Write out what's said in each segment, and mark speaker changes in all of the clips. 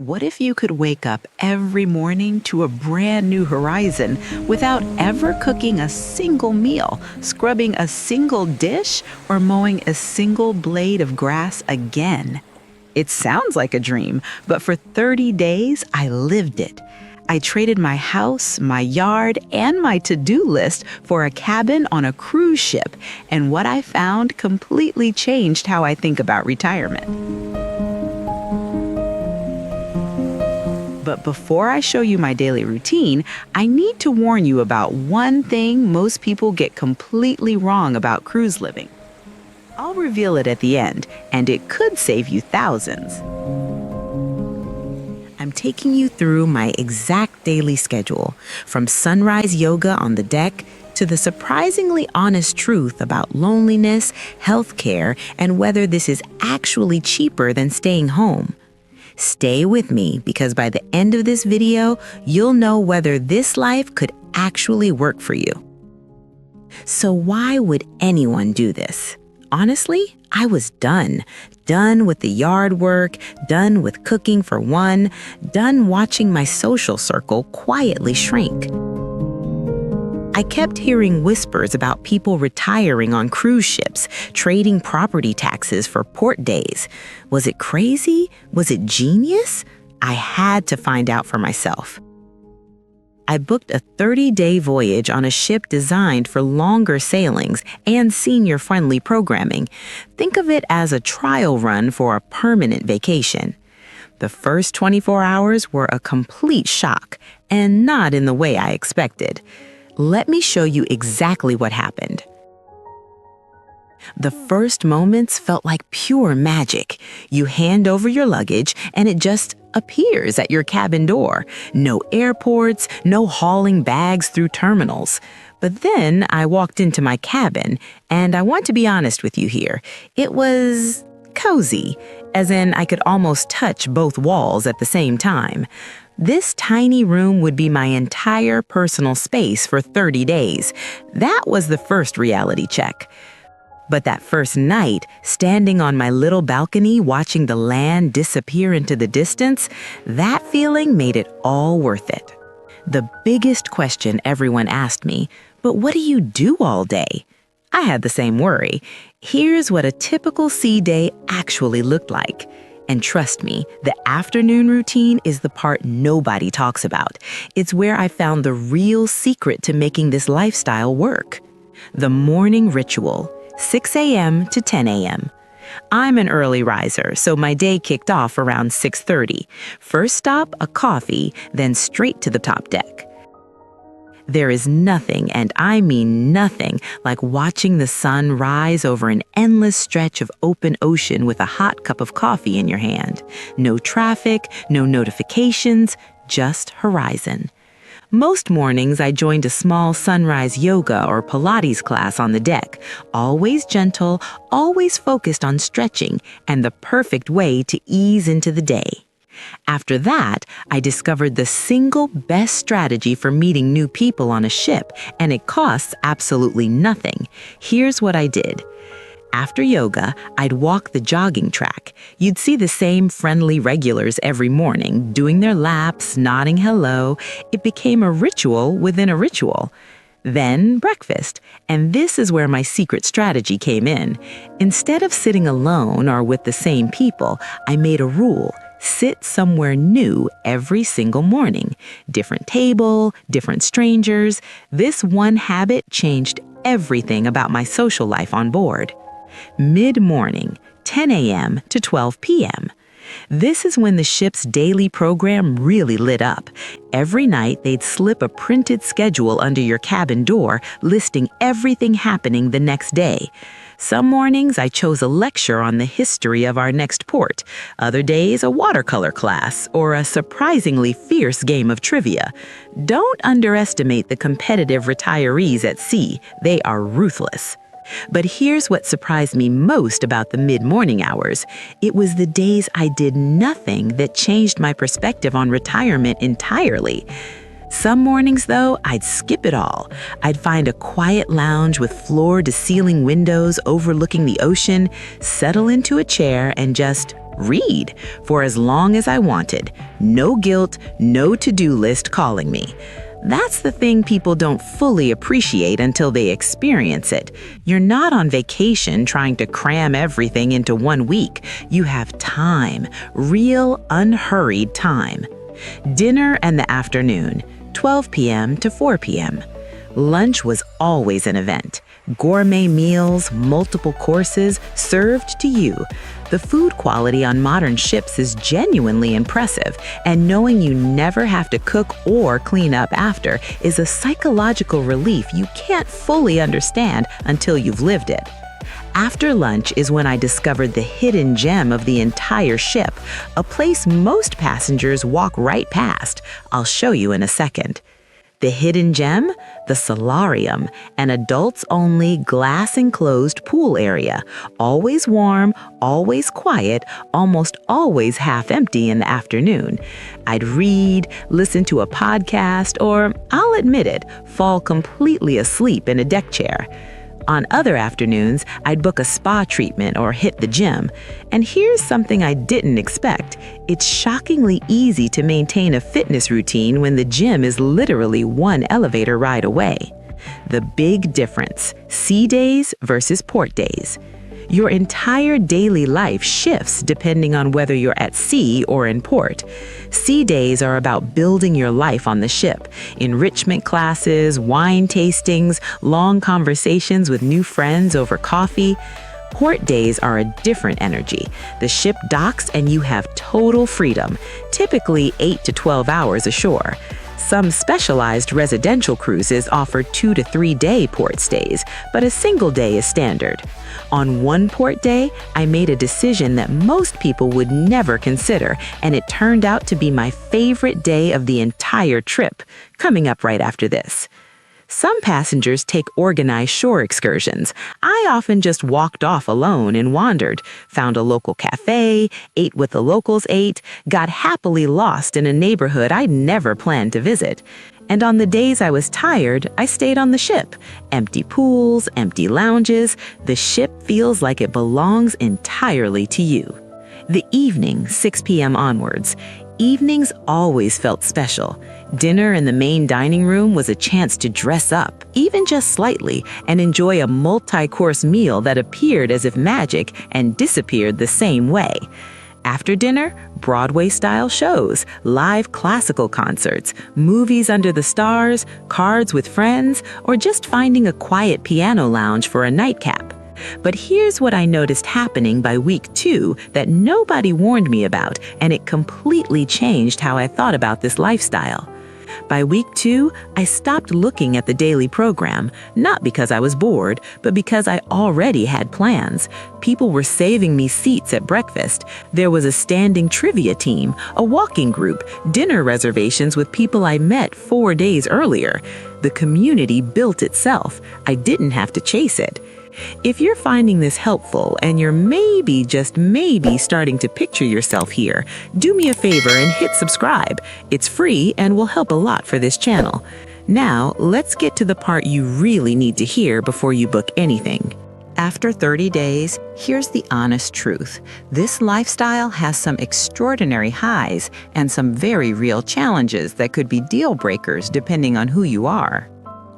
Speaker 1: What if you could wake up every morning to a brand new horizon without ever cooking a single meal, scrubbing a single dish, or mowing a single blade of grass again? It sounds like a dream, but for 30 days, I lived it. I traded my house, my yard, and my to-do list for a cabin on a cruise ship, and what I found completely changed how I think about retirement. But before I show you my daily routine, I need to warn you about one thing most people get completely wrong about cruise living. I'll reveal it at the end, and it could save you thousands. I'm taking you through my exact daily schedule, from sunrise yoga on the deck to the surprisingly honest truth about loneliness, healthcare, and whether this is actually cheaper than staying home. Stay with me because by the end of this video, you'll know whether this life could actually work for you. So why would anyone do this? Honestly, I was done. Done with the yard work, done with cooking for one, done watching my social circle quietly shrink. I kept hearing whispers about people retiring on cruise ships, trading property taxes for port days. Was it crazy? Was it genius? I had to find out for myself. I booked a 30-day voyage on a ship designed for longer sailings and senior-friendly programming. Think of it as a trial run for a permanent vacation. The first 24 hours were a complete shock, and not in the way I expected. Let me show you exactly what happened. The first moments felt like pure magic. You hand over your luggage and it just appears at your cabin door. No airports, no hauling bags through terminals. But then I walked into my cabin, and I want to be honest with you here. It was cozy, as in I could almost touch both walls at the same time. This tiny room would be my entire personal space for 30 days. That was the first reality check. But that first night, standing on my little balcony watching the land disappear into the distance, that feeling made it all worth it. The biggest question everyone asked me, but what do you do all day? I had the same worry. Here's what a typical sea day actually looked like. And trust me, the afternoon routine is the part nobody talks about. It's where I found the real secret to making this lifestyle work. The morning ritual, 6 a.m. to 10 a.m. I'm an early riser, so my day kicked off around 6:30. First stop, a coffee, then straight to the top deck. There is nothing, and I mean nothing, like watching the sun rise over an endless stretch of open ocean with a hot cup of coffee in your hand. No traffic, no notifications, just horizon. Most mornings, I joined a small sunrise yoga or Pilates class on the deck, always gentle, always focused on stretching, and the perfect way to ease into the day. After that, I discovered the single best strategy for meeting new people on a ship, and it costs absolutely nothing. Here's what I did. After yoga, I'd walk the jogging track. You'd see the same friendly regulars every morning, doing their laps, nodding hello. It became a ritual within a ritual. Then breakfast, and this is where my secret strategy came in. Instead of sitting alone or with the same people, I made a rule. Sit somewhere new every single morning. Different table, different strangers. This one habit changed everything about my social life on board. Mid-morning, 10 a.m. to 12 p.m. This is when the ship's daily program really lit up. Every night, they'd slip a printed schedule under your cabin door, listing everything happening the next day. Some mornings, I chose a lecture on the history of our next port. Other days, a watercolor class or a surprisingly fierce game of trivia. Don't underestimate the competitive retirees at sea. They are ruthless. But here's what surprised me most about the mid-morning hours. It was the days I did nothing that changed my perspective on retirement entirely. Some mornings, though, I'd skip it all. I'd find a quiet lounge with floor-to-ceiling windows overlooking the ocean, settle into a chair, and just Read for as long as I wanted. No guilt, no to-do list calling me. That's the thing people don't fully appreciate until they experience it. You're not on vacation trying to cram everything into 1 week. You have time, real, unhurried time. Dinner and the afternoon, 12 p.m. to 4 p.m. Lunch was always an event. Gourmet meals, multiple courses, served to you. The food quality on modern ships is genuinely impressive, and knowing you never have to cook or clean up after is a psychological relief you can't fully understand until you've lived it. After lunch is when I discovered the hidden gem of the entire ship, a place most passengers walk right past. I'll show you in a second. The hidden gem? The solarium, an adults-only glass-enclosed pool area. Always warm, always quiet, almost always half-empty in the afternoon. I'd read, listen to a podcast, or, I'll admit it, fall completely asleep in a deck chair. On other afternoons, I'd book a spa treatment or hit the gym. And here's something I didn't expect. It's shockingly easy to maintain a fitness routine when the gym is literally 1 elevator ride away. The big difference: sea days versus port days. Your entire daily life shifts depending on whether you're at sea or in port. Sea days are about building your life on the ship. Enrichment classes, wine tastings, long conversations with new friends over coffee. Port days are a different energy. The ship docks and you have total freedom, typically 8 to 12 hours ashore. Some specialized residential cruises offer 2 to 3 day port stays, but a single day is standard. On one port day, I made a decision that most people would never consider, and it turned out to be my favorite day of the entire trip, coming up right after this. Some passengers take organized shore excursions. I often just walked off alone and wandered, found a local cafe, ate what the locals ate, got happily lost in a neighborhood I'd never planned to visit. And on the days I was tired, I stayed on the ship. Empty pools, empty lounges. The ship feels like it belongs entirely to you. The evening, 6 p.m. onwards. Evenings always felt special. Dinner in the main dining room was a chance to dress up, even just slightly, and enjoy a multi-course meal that appeared as if magic and disappeared the same way. After dinner, Broadway-style shows, live classical concerts, movies under the stars, cards with friends, or just finding a quiet piano lounge for a nightcap. But here's what I noticed happening by week 2 that nobody warned me about, and it completely changed how I thought about this lifestyle. By week 2, I stopped looking at the daily program, not because I was bored, but because I already had plans. People were saving me seats at breakfast. There was a standing trivia team, a walking group, dinner reservations with people I met 4 days earlier. The community built itself. I didn't have to chase it. If you're finding this helpful and you're maybe, just maybe, starting to picture yourself here, do me a favor and hit subscribe. It's free and will help a lot for this channel. Now, let's get to the part you really need to hear before you book anything. After 30 days, here's the honest truth. This lifestyle has some extraordinary highs and some very real challenges that could be deal breakers depending on who you are.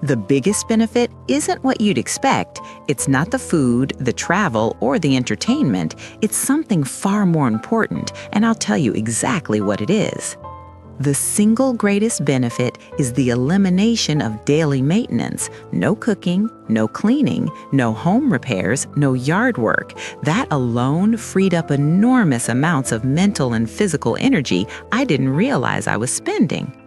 Speaker 1: The biggest benefit isn't what you'd expect. It's not the food, the travel, or the entertainment. It's something far more important, and I'll tell you exactly what it is. The single greatest benefit is the elimination of daily maintenance. No cooking, no cleaning, no home repairs, no yard work. That alone freed up enormous amounts of mental and physical energy I didn't realize I was spending.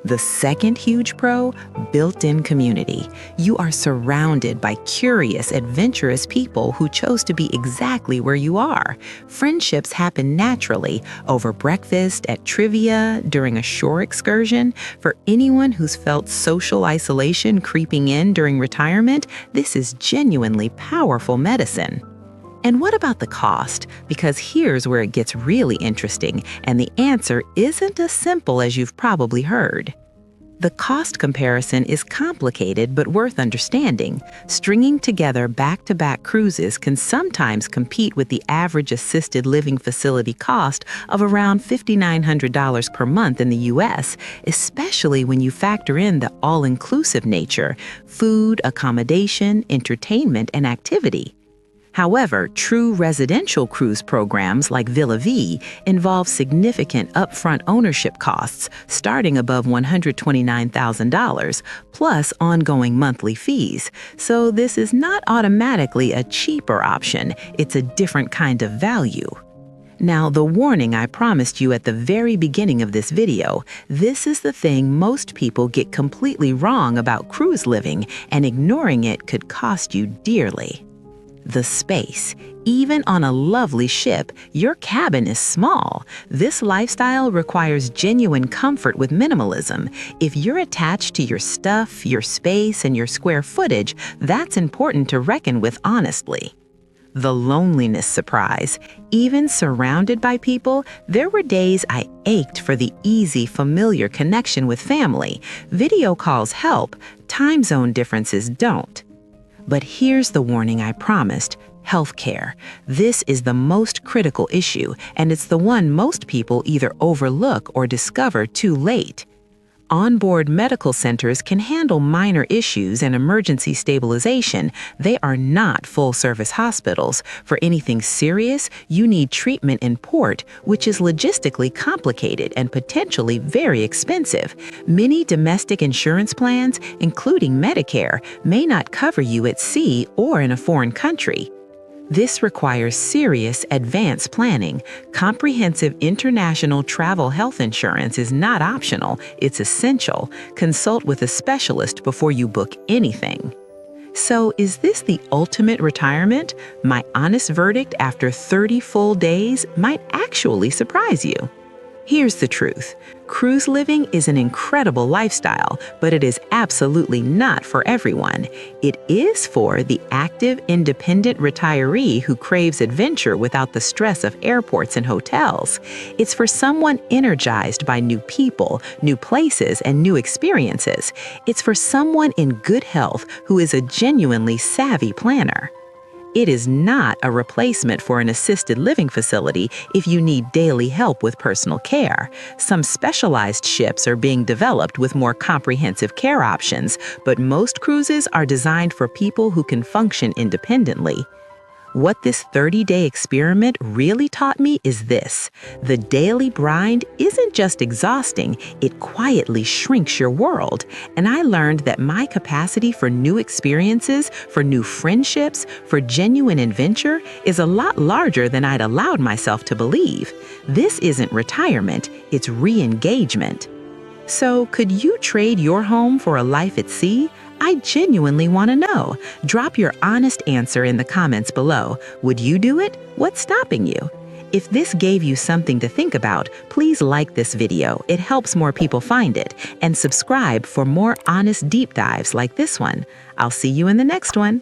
Speaker 1: The second huge pro, built-in community. You are surrounded by curious, adventurous people who chose to be exactly where you are. Friendships happen naturally over breakfast, at trivia, during a shore excursion. For anyone who's felt social isolation creeping in during retirement, this is genuinely powerful medicine. And what about the cost? Because here's where it gets really interesting, and the answer isn't as simple as you've probably heard. The cost comparison is complicated but worth understanding. Stringing together back-to-back cruises can sometimes compete with the average assisted living facility cost of around $5,900 per month in the U.S., especially when you factor in the all-inclusive nature: food, accommodation, entertainment, and activity. However, true residential cruise programs like Villa V involve significant upfront ownership costs starting above $129,000, plus ongoing monthly fees. So this is not automatically a cheaper option, it's a different kind of value. Now, the warning I promised you at the very beginning of this video: this is the thing most people get completely wrong about cruise living, and ignoring it could cost you dearly. The space. Even on a lovely ship, your cabin is small. This lifestyle requires genuine comfort with minimalism. If you're attached to your stuff, your space, and your square footage, that's important to reckon with honestly. The loneliness surprise. Even surrounded by people, there were days I ached for the easy, familiar connection with family. Video calls help, time zone differences don't. But here's the warning I promised: healthcare. This is the most critical issue, and it's the one most people either overlook or discover too late. Onboard medical centers can handle minor issues and emergency stabilization. They are not full-service hospitals. For anything serious, you need treatment in port, which is logistically complicated and potentially very expensive. Many domestic insurance plans, including Medicare, may not cover you at sea or in a foreign country. This requires serious advanced planning. Comprehensive international travel health insurance is not optional, it's essential. Consult with a specialist before you book anything. So, is this the ultimate retirement? My honest verdict after 30 full days might actually surprise you. Here's the truth. Cruise living is an incredible lifestyle, but it is absolutely not for everyone. It is for the active, independent retiree who craves adventure without the stress of airports and hotels. It's for someone energized by new people, new places, and new experiences. It's for someone in good health who is a genuinely savvy planner. It is not a replacement for an assisted living facility if you need daily help with personal care. Some specialized ships are being developed with more comprehensive care options, but most cruises are designed for people who can function independently. What this 30-day experiment really taught me is this: the daily grind isn't just exhausting, it quietly shrinks your world. And I learned that my capacity for new experiences, for new friendships, for genuine adventure is a lot larger than I'd allowed myself to believe. This isn't retirement, it's re-engagement. So, could you trade your home for a life at sea? I genuinely want to know. Drop your honest answer in the comments below. Would you do it? What's stopping you? If this gave you something to think about, please like this video. It helps more people find it. And subscribe for more honest deep dives like this one. I'll see you in the next one.